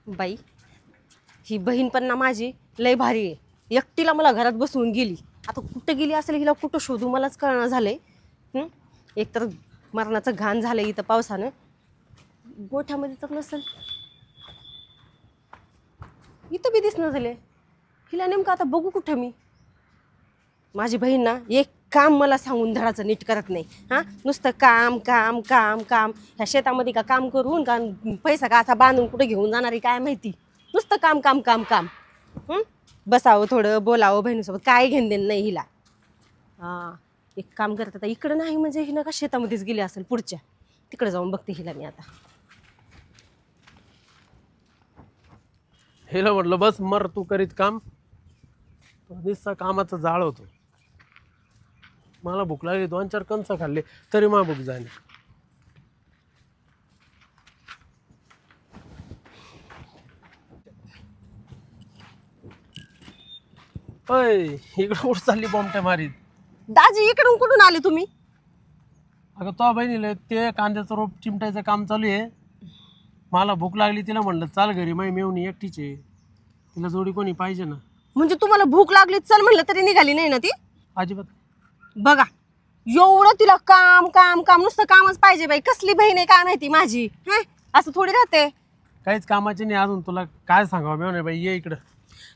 बाई ही बहीण पण ना माझी लय भारी आहे. एकटीला मला घरात बसवून गेली. आता कुठं गेली असेल हिला कुठं शोधू मलाच कळणार झालंय. एकतर मरणाचं घाण झालंय इथं पावसानं. गोठ्यामध्ये तर नसेल, इथं बी दिसणं झाले. हिला नेमकं आता बघू कुठं मी. माझी बहीण ना एक काम मला सांगून धडाचं नीट करत नाही. नुसतं काम काम काम काम. ह्या शेतामध्ये का काम करून का पैसा का असा बांधून कुठे घेऊन जाणारी काय माहिती. नुसतं काम काम काम काम. बसावं थोडं बोलावं बहिणीसोबत काय घेणं देणं नाही हिला. एक काम करत आता इकडं नाही म्हणजे हिनं का शेतामध्येच गेली असेल पुढच्या. तिकडे जाऊन बघते हिला मी आता. हिला म्हटलं बस मर तू करीत काम. निस्ता कामाचा जाळ होतो. मला भूक लागली 2-4 कंस खाल्ले तरी मला भूक झाली. अय इकडं कुठं चालली बॉम्बट्या मारीत. दाजी इकडून कुठून आले तुम्ही? अगं तो बहिणीला ते कांद्याचं रोप चिमटायचं काम चालू आहे. मला भूक लागली तिला म्हणलं चाल घरी माई मेवणी एकटीच आहे. तिला जोडी कोणी पाहिजे ना. म्हणजे तुम्हाला भूक लागली चल म्हणलं तरी निघाली नाही ना ती? अजिबात. बघा एवढं तिला काम काम काम नुसतं कामच पाहिजे. बाई कसली बहीण आहे काय माहिती माझी. असं थोडी राहते. काहीच कामाचे नाही. अजून तुला काय सांगावं मेवणे बाई ये इकडं.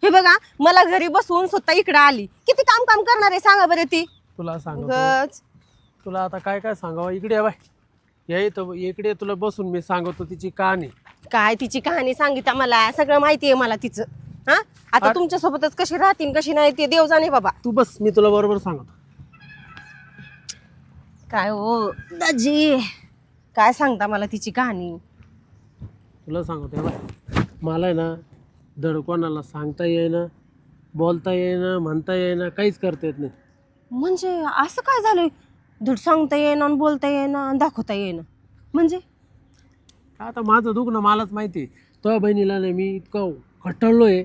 हे बघा मला घरी बसवून स्वतः इकडे आली. किती काम काम करणार आहे सांगा बरं ती. तुला सांगतो तुला आता काय काय सांगावं. इकडे या बाय या इथं इकडे तुला बसून मी सांगतो तिची कहाणी. काय तिची कहाणी सांगितलं मला सगळं माहिती आहे मला तिचं. आता तुमच्या सोबतच कशी राहतील कशी नाही ते देव जाणे बाबा. तू बस मी तुला बरोबर सांगतो. काय हो दाजी काय सांगता मला तिची कहाणी. तुला सांगतो बाय मला आहे ना धड कोणाला सांगता येईना बोलता येईना म्हणता येईना काहीच करता येत नाही. म्हणजे असं काय झालंय? धड सांगता येईना बोलता येईना दाखवता येईना म्हणजे आता माझं दुखणं मलाच माहिती. तो बहिणीला नाही मी इतकं कटळलोय.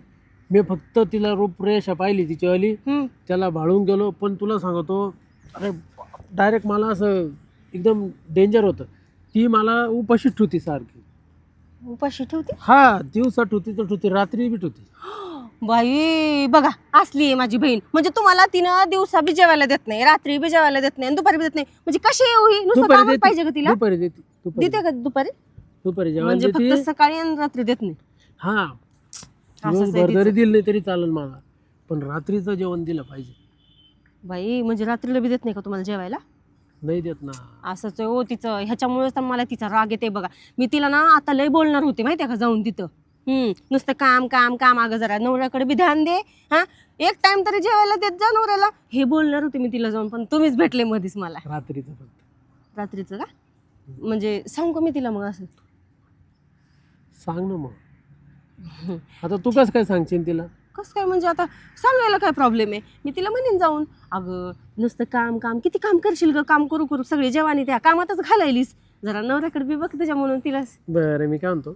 मी फक्त तिला रूपरेषा पाहिली तिची आली त्याला भाळून गेलो. पण तुला सांगतो अरे डायरेक्ट मला असं एकदम डेंजर होतं. ती मला उपाशी ठेवती सारखी. उपाशी ठेवते? हा दिवसा ठेवती तर ठेवती रात्री बी ठेवती. बाई बघा असली आहे माझी बहीण. म्हणजे तुम्हाला तिनं दिवसा बी जेवायला देत नाही रात्री बी जेवायला देत नाही दुपारी बी देत नाही. म्हणजे कशी येऊ ही नुसतं कामच पाहिजे का तिला? दुपारी देते. देते का दुपारी? दुपारी जेवण म्हणजे देते. फक्त सकाळी आणि रात्री देत नाही. हा दिवसभर जरी दिलं नाही तरी चालेल मला. पण रात्रीचं जेवण दिलं पाहिजे. बाई म्हणजे रात्रीला बी देत नाही का तुम्हाला जेवायला? नाही देत ना. असंच आहे हो तिचं. ह्याच्यामुळेच तर मला तिचा राग येते बघा. मी तिला ना आता लय बोलणार होते माहिती आहे का जाऊन तिथं. नुसतं काम काम काम. अगं जरा नवऱ्याकडे बी ध्यान दे. एक टाइम तरी जेवायला देत जा नवऱ्याला हे बोलणार होते मी तिला जाऊन. पण तुम्हीच भेटले मध्येच मला. रात्रीचं फक्त. रात्रीचं का? म्हणजे सांगू मी तिला मग असं? सांग ना मग. आता तू कसं काय सांगशील तिला? कसं काय म्हणजे आता सांगायला काय प्रॉब्लेम आहे? मी तिला म्हणेन जाऊन अगं नुसतं काम काम किती काम करशील ग. काम करू करू सगळे जेवानी त्या कामातच घालायलीस. जरा नवऱ्याकडे बी बघ त्याच्या म्हणून तिला. बरं मी काय म्हणतो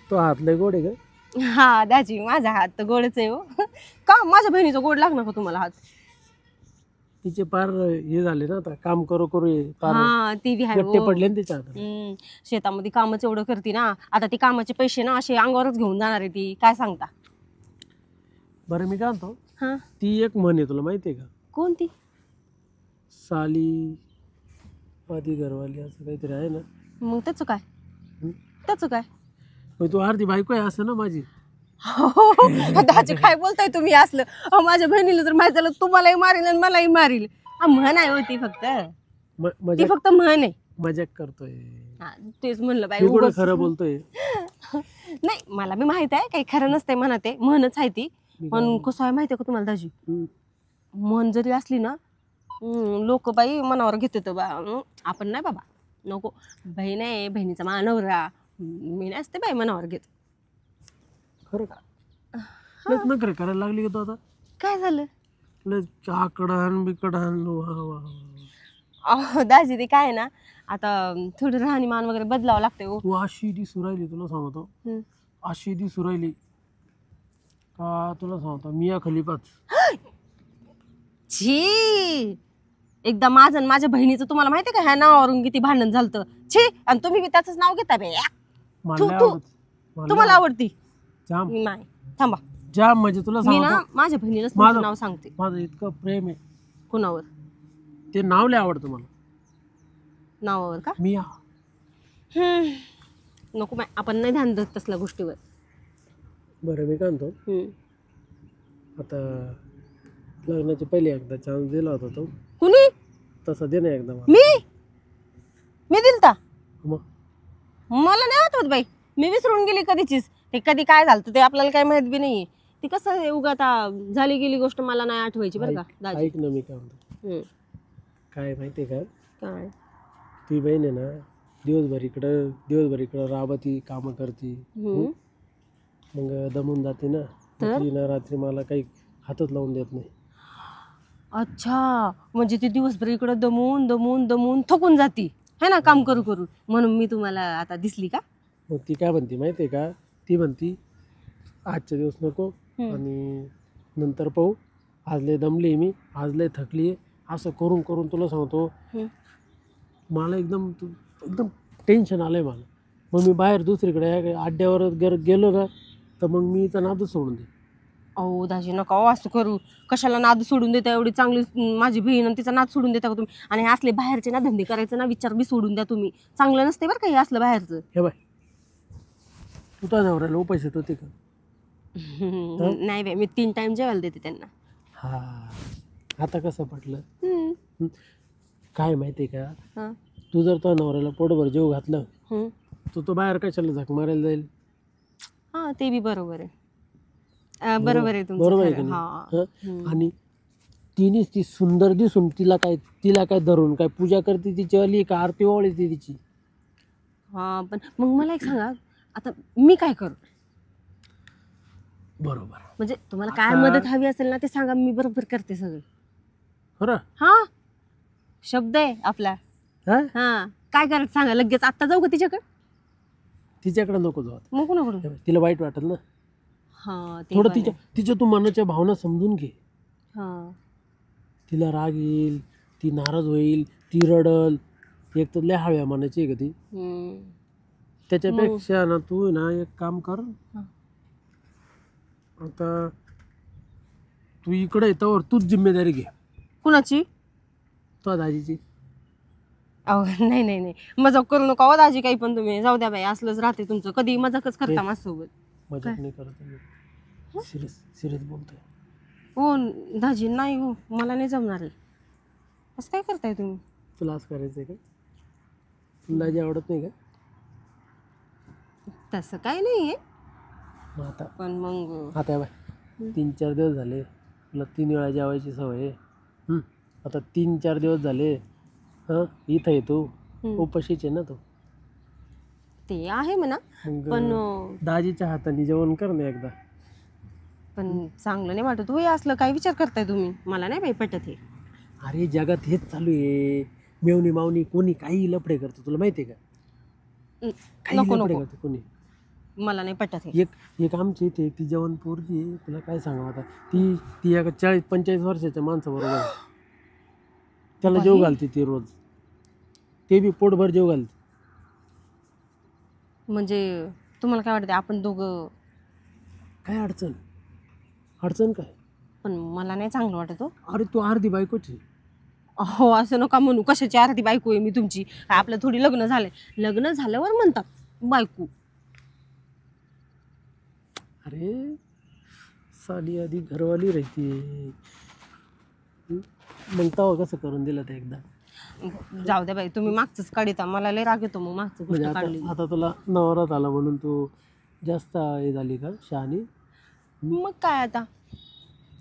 तो हात लय गोड आहे का? हा दाजी माझा हात तर गोडच आहे हो. का माझ्या बहिणीचा गोड लागणार का तुम्हाला हात? तिचे पार हे झाले ना आता काम करू करू हा ती बी गट्टे पडले ना तिच्या हातात. शेतामध्ये कामच एवढं करते ना. आता ती कामाचे पैसे ना असे अंगावरच घेऊन जाणार आहे ती. काय सांगता? बरं मी काय म्हणतो ती एक म्हण आहे तुला माहिती आहे का? कोणती? साली आधी घरवाली असं काहीतरी आहे ना. मग त्याचं काय? त्याचं काय? तू अर्धी बायको आहे असं ना माझी. दाजी काय बोलताय तुम्ही असलं? माझ्या बहिणीला जर माहिती झालं तुम्हालाही मारील आणि मलाही मारील. म्हण आहे होती फक्त. ती फक्त म्हण आहे. मजाक करतोय. तेच म्हणलं बाई खरं बोलतोय. नाही मला मी माहित आहे काही खरं नसतंय म्हणत आहे. म्हणच आहे ती. पण कसं आहे माहिती आहे का तुम्हाला दाजी? म्हण जरी असली ना लोक बाई मनावर घेते बा. आपण नाही बाबा नको. बहीण आहे बहिणीचा मानवरा. मी नाही असते बाई मनावर घेत. खरं का? नखरे करायला लागली का तू आता? काय झालं? आकडण बिकडण दाजी ते काय ना आता थोडं राहणीमान वगैरे बदलावं लागतंय. तू अशी दिसू राहिली तुला सांगतो. अशी दिसू राहिली का तुला सांगतो मिया खलिफाच. छी एकदा माझं आणि माझ्या बहिणीचं तुम्हाला माहिती आहे का ह्या नावावरून किती भांडण झालं. छी आणि तुम्ही बी त्याच नाव घेता बे. तुम्हाला आवडती जाम नाही. थांबा, जाम म्हणजे तुला मी ना सांगतो माझ्या बहिणीलाच माझं- तुमचं नाव सांगते. माझं इतकं प्रेम आहे कुणावर? ते नाव लय आवडतं मला. नावावर का? मी नको बाय, आपण नाही ध्यान देत तसल्या गोष्टीवर. बरं मी काय म्हणतो आता लग्नाच्या पहिले एकदा चान्स दिला होता तो, कुणी? तसा दे ना एकदा मला. मी दिलता? मग मला नाही आठवत बाई, मी विसरून गेली कधीचीच. ते कधी काय झालं ते आपल्याला काय माहित बी नाहीये. ती कसं आहे, उगा आता झाली गेली गोष्ट मला नाही आठवायची बरं का दाजी. ऐक ना मी काय म्हणतो, काय माहितीये का, काय? तुझी बहीण आहे ना दिवसभर इकडं राबती कामं करती, मग दमून जाते ना. ती ना रात्री मला काही हातच लावून देत नाही. अच्छा, म्हणजे ती दिवसभर इकडं दमून दमून दमून थकून जाती है ना काम करू करू, म्हणून मी तुम्हाला आता दिसली का? मग ती काय म्हणते माहितीये का, ती म्हणती आजच्या दिवस नको आणि नंतर पाहू, आज लय दमली मी, आज लय थकली, असं करून करून तुला सांगतो मला एकदम टेन्शन आलंय मला. मग मी बाहेर दुसरीकडे अड्ड्यावर गेलो ना तर मग मी इथं नादच सोडून दे. अहो दाजी नका असं करू, कशाला नाद सोडून देता, एवढी चांगली माझी बहीण आणि तिचा नाद सोडून देता का तुम्ही? आणि हे असले बाहेरचे ना धंदे करायचे ना विचार बी सोडून द्या तुम्ही, चांगलं नसते बरं का हे असलं बाहेरचं. हे बाय तू तर नवऱ्याला उपाशी होते का? नाही बाई, मी 3 टाइम जेवायला देते त्यांना. हा आता कसं पटलं? काय माहितीये का, तू जर तो नवऱ्याला पोटभर जेव घातलं तो बाहेर कशाला झक मारायला जाईल? हा ते बी बरोबर आहे. बरोबर आहे तुमचं. बरोबर आहे की नाही? आणि तिनेच ती सुंदर दिसून तिला काय धरून काय पूजा करते तिची अली का आरती ओवाळते तिची? हा पण मग मला एक सांगा, आता मी काय करू? बरोबर म्हणजे तुम्हाला काय मदत हवी असेल ना ते सांगा, मी बरोबर करते सगळं. खरं? हा शब्द आहे आपला. हा काय करायचं सांगा, लगेच आता जाऊ का तिच्याकडे नको जाऊ. मग कुणाकडून? तिला वाईट वाटेल ना. हा थोडं तिच्या तू मनाच्या भावना समजून घे. हा तिला राग येईल, ती नाराज होईल, ती रडल. एक तर लय हळव्या मनाची आहे का ती. त्याच्यापेक्षा ना तू ना एक काम कर, आता तू इकडे येतावर तूच जिम्मेदारी घे. कुणाची? तो दाजीची. अहो नाही नाही नाही, मजाक करू नका हो दाजी, काही पण तुम्ही. जाऊ द्या बाई, असलंच राहते तुमचं, कधी मजाकच करता माझ्यासोबत. मजाक नाही करत मी, सिरियस बोलतोय. हो दाजी नाही हो, मला नाही जमणार आहे. असं काय करताय तुम्ही? तुला असं करायचंय का? तुला दाजी आवडत नाही का? तसं काय नाही आहे, मग आता पण मग आता बाय 3-4 दिवस झाले तुला 3 वेळा जेवायची सवय आहे. आता 3-4 दिवस झाले इथं येतो उपाशीच आहे ना तू. ते आहे म्हणा, पण दाजीच्या हाताने जेवण कर ना एकदा. पण चांगलं नाही वाटत होय असलं. काय विचार करताय तुम्ही? मला नाही बाई पटत हे. अरे जगात हेच चालू आहे, मेवणी मावणी कोणी काही लफडे करतो, तुला माहिती आहे का? काही लफडे करतो कोणी. मला नाही पटत हे. एक आमची इथे ती जेवण पोरगी आहे, तुला काय सांगावं आता, ती एका 40-45 वर्षाच्या माणसाबरोबर त्याला जेव घालते ती रोज, ते बी पोटभर जेव घालते. म्हणजे तुम्हाला काय वाटतं आपण दोघं? काय अडचण काय? पण मला नाही चांगलं वाटत हो. अरे तू अर्धी बायकोची. हो असं नका म्हणू, कशाची अर्धी बायको आहे मी तुमची? आपलं थोडी लग्न झालंय, लग्न झाल्यावर म्हणतात बायको. अरे साली आधी घरवाली राहते, मग तवा कसं करून दिलं ते एकदा. जाऊ द्या बाई, तुम्ही मागचंच काढता, मला लय राग येतो मग मागचं गोष्ट काढली. आता तुला नवरा झाला म्हणून तू जास्त हे झाली का शहाणी? मग काय आता,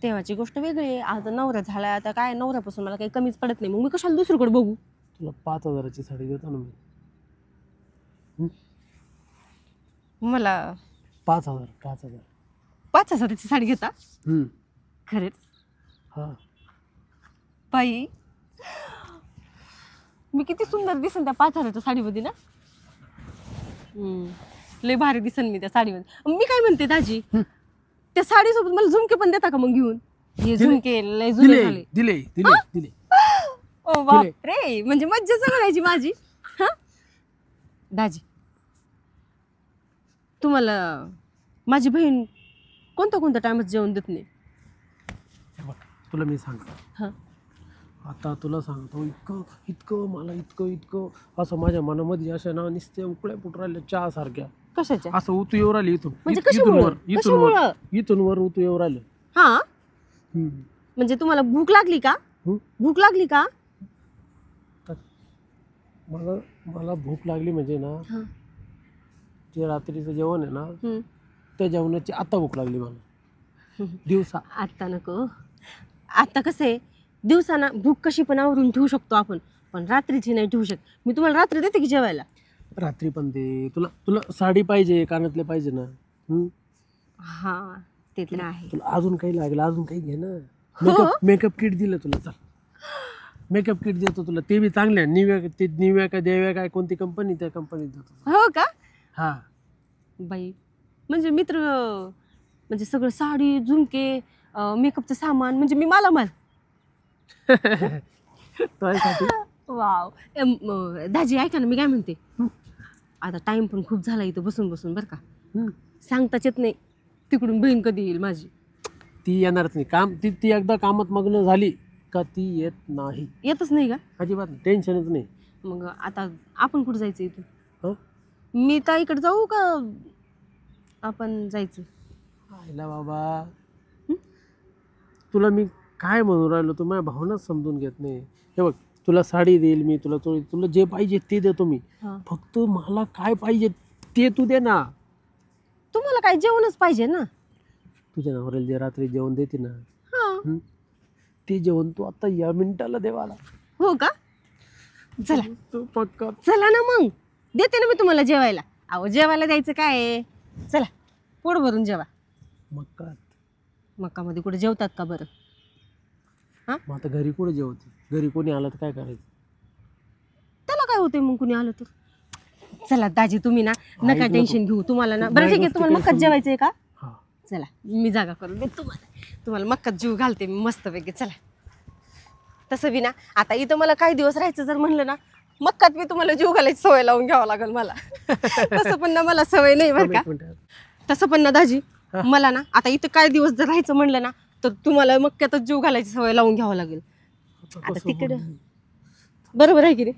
तेव्हाची गोष्ट वेगळी आहे. आता नवरा झाला, आता काय नवऱ्यापासून मला काही कमीच पडत नाही, मग मी कशाला दुसरीकडे बघू? तुला 5,000ची साडी देतो ना मी. मला 5,000 5,000ची साडी घेता? खरेच? हा बाई मी किती सुंदर दिसन त्या 5,000च्या साडीमध्ये ना. लय भारी दिसन मी त्या साडीमध्ये. मी काय म्हणते दाजी, त्या साडीसोबत मला झुमके पण देता का मग घेऊन? हे झुमके लय जुने झाले. दिले. ओ बाप रे, म्हणजे मज्जाच करायची माझी. हा दाजी तुम्हाला माझी बहीण कोणत्या टायमात जेवण देत नाही. हे बघ तुला मी सांगतो, हां आता तुला सांगतो, इतकं इतकं मला इतकं असं माझ्या मनामध्ये अशा ना नुसत्या उकळ्या फुट राहिल्या चहा सारख्या. कशाच्या? असं उतू येऊ राहिली इथून, म्हणजे इथून वर, कशामुळं? इथून वर उतू येऊ राहिलं. हां म्हणजे तुम्हाला भूक लागली का? भूक लागली का? मला मला भूक लागली म्हणजे ना, हां जे रात्रीचं जेवण आहे ना त्या जेवणाची आता भूक लागली मला. दिवसा आत्ता नको. आता कसं आहे, दिवसाना भूक कशी पण आवरून ठेवू शकतो आपण, पण रात्रीची नाही ठेवू शकत. मी तुम्हाला रात्री देते की जेवायला. रात्री पण दे. तुला तुला साडी पाहिजे, कानातले पाहिजे ना. हां ते तर आहे. तुला अजून काही लागलं अजून काही घे ना. मेकअप किट दिलं तुला, चल मेकअप किट देतो तुला, ते बी चांगले. निव्या काय देव्या काय कोणती कंपनी, त्या कंपनीत देतो. हो का? हा बाई म्हणजे मित्र, म्हणजे सगळं साडी झुमके मेकअपचं सामान, म्हणजे मी मालामाल. वाव. दाजी ऐका ना, मी काय म्हणते, आता टाइम पण खूप झाला इथं बसून बसून बरं का. सांगताच येत नाही तिकडून बहीण कधी येईल माझी. ती येणारच नाही. काम ती एकदा कामात मग्न झाली का ती येत नाही. येतच नाही का? अजिबात टेन्शनच नाही. मग आता आपण कुठं जायचं इथून? हं? मी ताईकडे जाऊ का आपण जायचं? आयला बाबा, तुला मी काय म्हणून राहिलो, तू माझ्या भावनाच समजून घेत नाही. हे बघ, तुला साडी देईल मी, तुला जे पाहिजे ते देतो मी. फक्त मला काय पाहिजे ते तू दे ना. तुम्हाला काय जेवणच पाहिजे ना. तुझ्या नवऱ्याला जे रात्री जेवण देते ना, हां ते जेवण तू आता या मिनिटाला दे मला. हो का? चला तू पक्का चला ना, मग देते ना मी तुम्हाला जेवायला. अहो जेवायला द्यायचं काय आहे, चला पोट भरून जेवा. मक्का. मक्कामध्ये कुठे जेवतात का बरं? हां मग आता घरी कुठे जेवते? घरी कोणी आलं तर काय करायचं? त्याला काय होतंय मग कुणी आलं तर? चला दाजी तुम्ही ना नका टेन्शन घेऊ. तुम्हाला ना बरं ठीक आहे, तुम्हाला मक्कात जेवायचंय का? चला मी जागा करून देते तुम्हाला मक्कात जीव घालते मी मस्तपैकी. चला. तसं बी ना आता इथं मला काही दिवस राहायचं जर म्हणलं ना, मक्कात मी तुम्हाला जीव घालायची सवय लावून घ्यावं लागेल मला. तसं पण ना मला सवय नाही बरं का. तसं पण ना दाजी, मला ना आता इथं काही दिवस जर राहायचं म्हणलं ना, तर तुम्हाला मक्क्यातच जीव घालायची सवय लावून घ्यावं लागेल. आता तिकडं बरोबर आहे की नाही?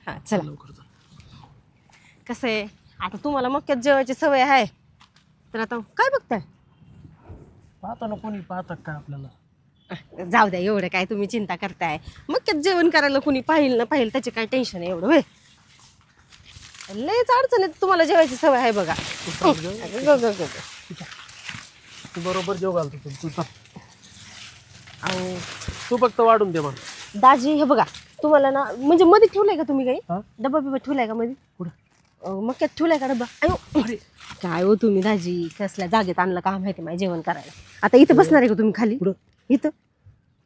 हां चला. कसं आहे, आता तुम्हाला मक्क्यात जेवायची सवय आहे, तर आता काय बघताय? पाहता ना कोणी पाहतात काय आपल्याला. जाऊ द्या, एवढं काय तुम्ही चिंता करताय. मक्क्यात जेवण करायला कोणी पाहिल ना पाहिल त्याचे काय टेन्शन आहे एवढं? होय लयच अडचण आहे, तुम्हाला जेवायची सवय आहे बघा. तू बरोबर जेव घालतो तू. अहो तू फक्त वाढून दे मला. दाजी हे बघा, तुम्हाला ना म्हणजे मध्ये ठेवलाय का तुम्ही काही डब्बा बिब्बा ठेवलाय का मध्ये? मक्क्यात ठेवलाय का डब्बा? अयो काय हो तुम्ही दाजी, कसल्या जागेत आणलं का माहिती माझ्या जेवण करायला. आता इथं बसणार आहे का तुम्ही खाली? इथं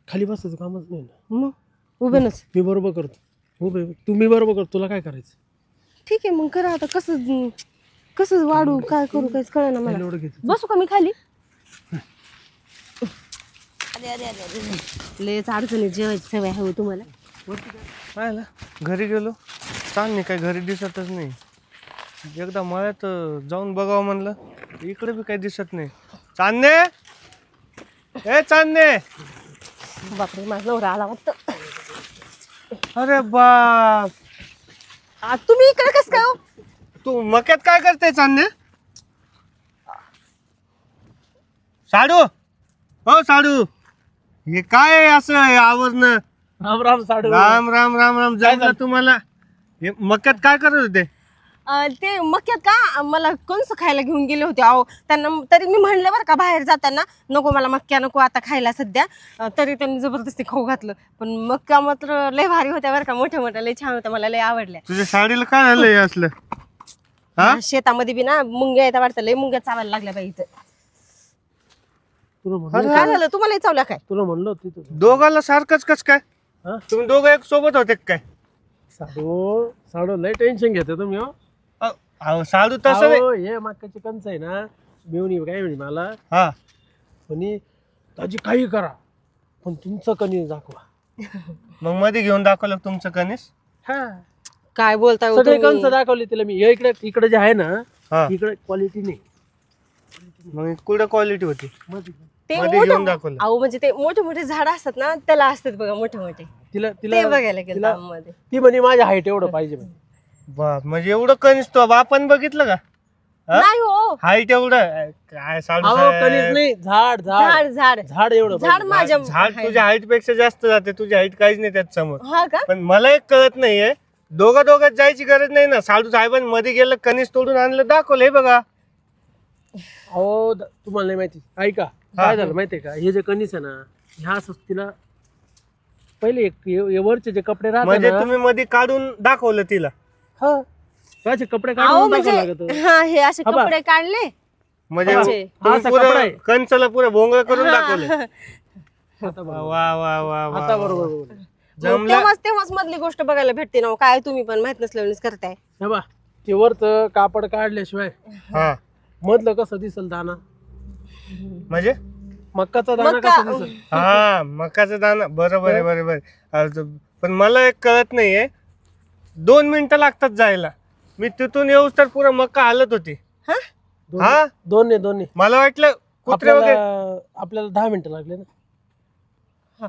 खाली बसायचं कामच नाही ना. मग उभेनच मी बरोबर करतो. उभे तुम्ही बरोबर करतो. तुला काय करायचं? ठीक आहे मग करा. आता कसं वाढू काय करू काहीच कळ ना मला. बसू का मी खाली? अरे लयच अडचणी जेवायची सवय आहे हो तुम्हाला. पाहिला घरी गेलो, चांदणे काय घरी दिसतच नाही. एकदा मळ्यात जाऊन बघावं म्हणलं, इकडे बी काही दिसत नाही. चांदणे, ए चांदणे. बापरे माझा नवरा आला वाटतं. अरे बाप, तुम्ही इकडे कसं काय हो? तू मक्यात काय करते चांदणे? साडू, हो साडू, हे काय असं आवरणं? राम राम साडू. राम राम राम राम. जमलं तुम्हाला? हे मक्यात काय करत होते? ते मक्यात का मला कंस खायला घेऊन गेले होते. अहो त्यांना तरी मी म्हणलं बरं का बाहेर जाताना, नको मला मक्या नको आता खायला सध्या. तरी त्यांनी जबरदस्ती खाऊ घातलं. पण मक्का मात्र लय भारी होत्या बरं का, मोठ्या मोठ्या लय छान होत्या, मला लय आवडल्या. तुझ्या साडीला काय झालं हे असलं? शेतामध्ये बी ना मुंग्या येतात वाटतं, लय मुंग्या चावायला लागल्या बाई इथं. काय झालं तुम्हाला चावल्या काय? तुला म्हणलं तिथं दोघाला सारखंच कस काय? तुम्ही दोघं एक सोबत होते काय? साडू लय टेन्शन घेते तुम्ही. साडू तसं हे मक्याची कंच आहे ना, मिळून काय म्हणजे मला हा म्हणे ताजी काही करा पण तुमचं कणीस दाखवा. मग मध्ये घेऊन दाखवलं तुमचं कणीस? हा काय बोलताय हो सगळे तुम्ही? कंच दाखवले तिला मी. इकडे जे आहे ना हा इकडे क्वालिटी नाही. मग कुठं क्वालिटी होती ते मध्ये मोठं घेऊन दाखवलं. अहो म्हणजे ते मोठे मोठे झाड असतात ना त्याला असतात बघा मोठे मोठे तिला ते तिला बघायला गेलं तिला- मध्ये. ती म्हणे माझ्या हाईट एवढं पाहिजे म्हणे. बाप म्हणजे एवढं कणीस तो बापान बघितलं का? हा? नाही हो हाईट एवढं काय साडू अहो, साहेब. कणीस नाही, झाड झाड झाड झाड झाड एवढं झाड पाहिजे. माझ्या झाड तुझ्या हाईट पेक्षा जास्त जाते, तुझी हाईट काहीच नाही त्यात समोर. हा का पण मला एक कळत नाहीये, दोघात जायची गरज नाही ना. साडू साहेबांमध्ये गेलं कणीस तोडून आणलं दाखवलं हे बघा. अहो तुम्हाला नाही माहिती, ऐका काय झालं माहितीये का, हे जे कणीस आहे ना ह्या असं तिला पहिले हे वरचे जे कपडे राहतात म्हणजे ना, तुम्ही मध्ये काढून दाखवलं तिला. हा त्याचे कपडे अहो काढून म्हणजे टाकावं लागत. हा हे असे हा बा. कपडे काढले म्हणजे म्हणजे तुम्ही असा कपडा पुरं आहे. कंचाला पुरं भोंगळ करून हा. दाखवलं. आता वा बरोबर वा वा वा वा. आता बरोबर बोलले. जमलं. तेव्हाच मधली गोष्ट बघायला भेटते ना हो. काय तुम्ही पण माहित नसल्यानेच करताय. हे बा ते वरचं कापड काढल्याशिवाय हा मधलं कसं दिसल दाना, म्हणजे मक्काचा दाना मक्का. कसा दिसल. हा मकाचा दाना. बरोबर आहे बरोबर आहे. पण मला एक कळत नाहीये, 2 मिनिटं लागतात जायला. मी तिथून येऊस तर पुरा मक्का हालत होती. हा हा दोन नाही मला वाटलं कुत्रे वगैरे. आपल्याला 10 मिनिटं लागले ना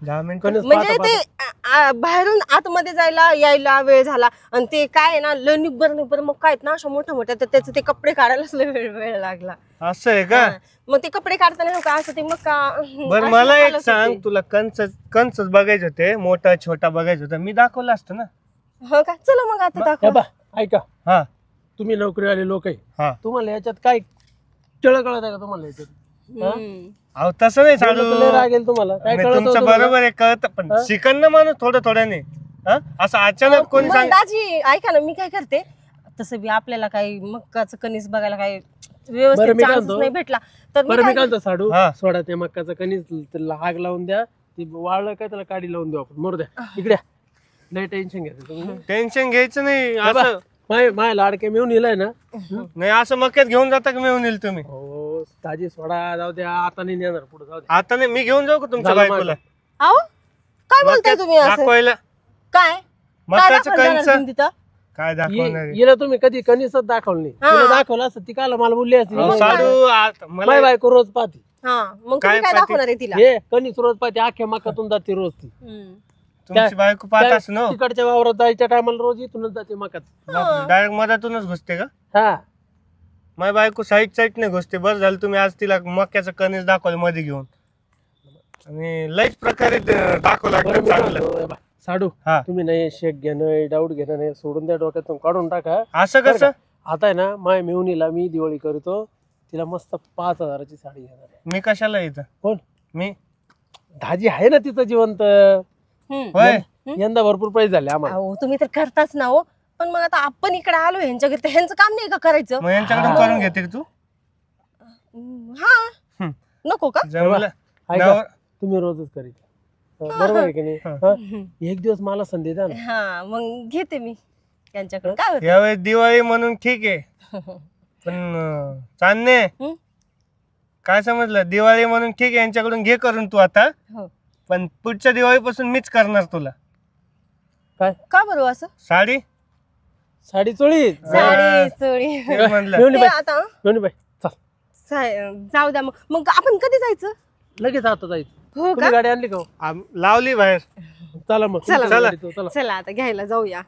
10 मिनिटं. कणीस म्हणजे पाहता ते बाहेरून आतमध्ये जायला यायला वेळ झाला आणि ते काय आहे ना निब्बर मग काय आहेत ना अशा मोठ्या मोठ्या तर त्याचे ते कपडे काढायलाच लय वेळ लागला. असं आहे का? हा. मग ते कपडे काढताना हो का असं ते मग का बर असं मला एक हालत सांग, होते. तुला कंच बघायचे होते, मोठा छोटा बघायचं होतं, मी दाखवलं असतं ना. हो का चला मग आता हे दाखव. बा ऐका, हा तुम्ही नोकरीवाले लोक आहे, हा तुम्हाला याच्यात काय कळत आहे का तुम्हाला याच्यात? हम्म. अहो तसं नाही साडू. बोललं तर लय राग येईल तुम्हाला. काय नाही, कळत तुमचं बरोबर आहे, कळत पण शिकन ना माणूस थोडं थोड्याने. हा? असं अचानक कोणी मग सांग. दाजी ऐका ना मी काय करते तसं बी आपल्याला काही मक्काचं कणीस बघायला काही बरं, व्यवस्थित मी काय चान्स म्हणतो? नाही भेटला तर मी बरं मी काय काय म्हणतो साडू, हा. सोडा ते मक्काचं कणीस, त्याला आग लावून द्या, ती वाळलं काय त्याला काडी लावून देऊ आपण, मरू द्या. इकडे लय टेन्शन घ्यायचं तुम्ही. टेन्शन घ्यायचं नाही. हे बा, असं माझ्या लाडके मिळून येलाय ना. नाही, असं मक्यात घेऊन जाता का मिळून येईल तुम्ही? हो ताजी सोडा, जाऊ द्या, आता नाही नेणार पुढे, जाऊ द्या. आता नाही, मी घेऊन जाऊ का तुमच्या झालं बायकोला? अहो काय बोलताय तुम्ही असं दाखवायला काय मक्याचं दाखवायला जाणार कंच तुम्ही तिथं? काय दाखवणार आहे? हिला तुम्ही कधी कणीसच दाखवलं नाही. हा. तिला दाखवलं असतं ती काल मला बोलली असती, अहो, साडू मला माय बायको रोज पाहती हा मग काय तुम्ही काय पाठी- दाखवणार आहे तिला हे कणीस रोज पाहते, अख्ख्या मकातून जाते रोज ती. हम्म. तुमची बायको पाहत असं ना. तिकडच्या वावरात जायच्या टायमाला रोज इथूनच जाते मकात. डायरेक्ट मधातूनच घुसते का? हा माझी बायको साईड नाही घुसते. बरं झालं तुम्ही आज तिला मक्याचं कणीस दाखवलं मध्ये घेऊन, आणि लईच प्रकारे दाखवलं बरं, लागतं मी काय चांगलं. म्हणतो, बा, साडू हा. तुम्ही नाही शेक घेणं डाऊट घेणं नाही, सोडून द्या, डोक्यातून काढून टाका. असं बरं कसं? का? आता आहे ना माय मिळूनीला मी दिवाळी करतो, तिला मस्त 5,000ची साडी घेणार आहे. मी कशाला येतं? कोण? मी धाजी आहे ना तिचं जिवंत. हम्म. होय. यंदा भरपूर पैसे झाले आम्हाला. अहो तुम्ही तर करताच ना हो पण मग आता आपण इकडे आलो ह्यांच्या घरी तर ह्यांचं काम नाही का करायचं मग यांच्याकडून करून घेते का तू? हा हम्म. नको का जमलं. ऐका, नवर- तुम्ही रोजच करीत बरोबर आहे की नाही? हा? एक दिवस मला संधी द्या ना. हा मग घेते मी त्यांच्याकडून काय होतं यावेळेस दिवाळी म्हणून ठीक आहे, पण चांदणे हम्म? काय समजलं? दिवाळी म्हणून ठीक आहे, यांच्याकडून घे करून तू आता, हो. पण पुढच्या दिवाळीपासून मीच करणार तुला. काय का बरं असं साडी साडी चोळी साडी चोळी तेच म्हणलं. मिळून ते बाई, आता मिळून बाई, चल जाऊ द्या मग आपण कधी जायचं लगेच आता जायचं. हो का तुम्ही गाडी आणली का हो? लावली बाहेर. चला मग चला. तुमच्या गाडीत हो, चला. चला आता घ्यायला जाऊया